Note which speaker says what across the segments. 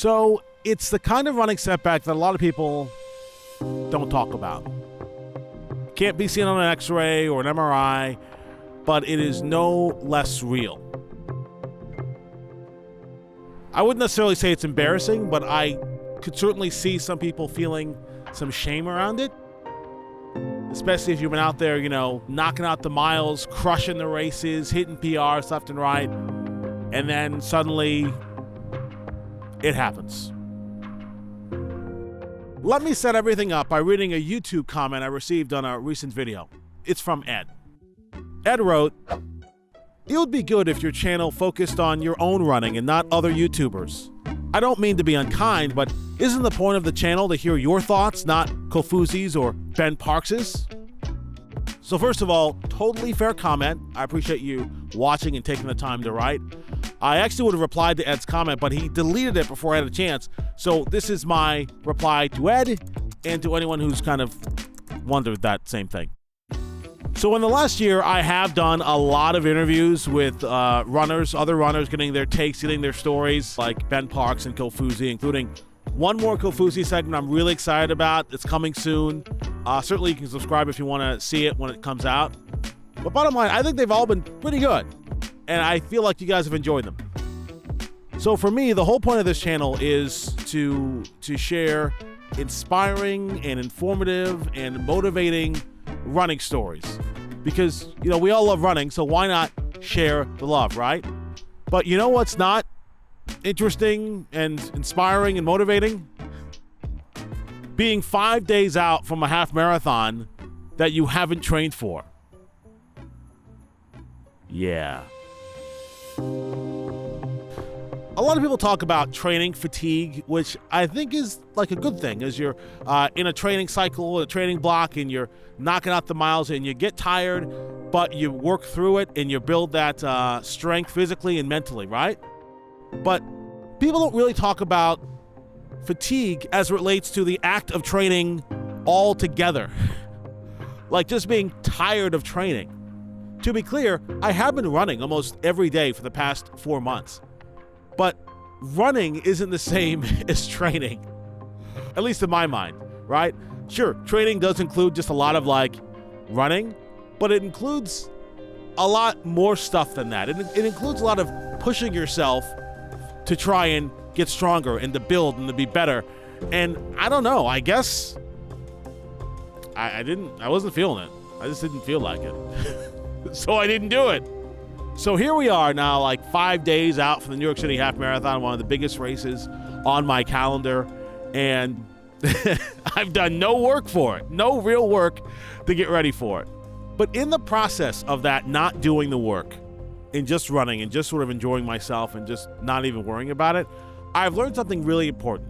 Speaker 1: So it's the kind of running setback that a lot of people don't talk about. Can't be seen on an X-ray or an MRI, but it is no less real. I wouldn't necessarily say it's embarrassing, but I could certainly see some people feeling some shame around it, especially if you've been out there, knocking out the miles, crushing the races, hitting PRs left and right, and then suddenly it happens. Let me set everything up by reading a YouTube comment I received on a recent video. It's from Ed. Ed wrote, "It would be good if your channel focused on your own running and not other YouTubers. I don't mean to be unkind, but isn't the point of the channel to hear your thoughts, not Kofuzi's or Ben Parks's?" So first of all, totally fair comment. I appreciate you watching and taking the time to write. I actually would have replied to Ed's comment, but he deleted it before I had a chance. So this is my reply to Ed and to anyone who's kind of wondered that same thing. So in the last year, I have done a lot of interviews with runners, other runners, getting their takes, getting their stories, like Ben Parks and Kofuzi, including one more Kofuzi segment I'm really excited about. It's coming soon. Certainly you can subscribe if you want to see it when it comes out. But bottom line, I think they've all been pretty good, and I feel like you guys have enjoyed them. So for me, the whole point of this channel is to share inspiring and informative and motivating running stories, because we all love running, so why not share the love, right? But you know what's not interesting and inspiring and motivating? Being 5 days out from a half marathon that you haven't trained for. Yeah. A lot of people talk about training fatigue, which I think is like a good thing, as you're in a training cycle, a training block, and you're knocking out the miles and you get tired, but you work through it and you build that strength physically and mentally, right? But people don't really talk about fatigue as it relates to the act of training altogether. Like just being tired of training. To be clear, I have been running almost every day for the past 4 months. But running isn't the same as training, at least in my mind, right? Sure, training does include just a lot of running, but it includes a lot more stuff than that. It includes a lot of pushing yourself to try and get stronger and to build and to be better. And I don't know, I guess I wasn't feeling it. I just didn't feel like it. So I didn't do it. So here we are now, 5 days out from the New York City Half Marathon, one of the biggest races on my calendar. And I've done no work for it, no real work to get ready for it. But in the process of that, not doing the work and just running and just sort of enjoying myself and just not even worrying about it, I've learned something really important.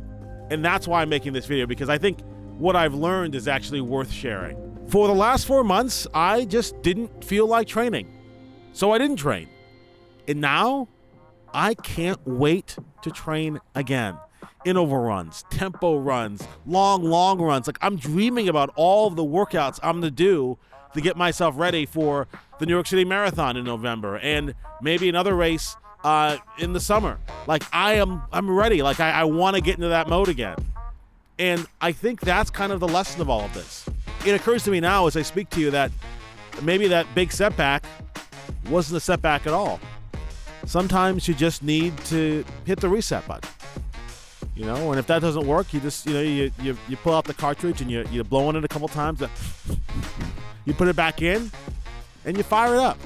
Speaker 1: And that's why I'm making this video, because I think what I've learned is actually worth sharing. For the last 4 months, I just didn't feel like training. So I didn't train. And now I can't wait to train again. Interval runs, tempo runs, long runs. I'm dreaming about all of the workouts I'm going to do to get myself ready for the New York City Marathon in November and maybe another race in the summer. I'm ready. I want to get into that mode again. And I think that's kind of the lesson of all of this. It occurs to me now as I speak to you that maybe that big setback wasn't a setback at all. Sometimes you just need to hit the reset button. And if that doesn't work, you just, you pull out the cartridge and you blow on it a couple times. You put it back in and you fire it up.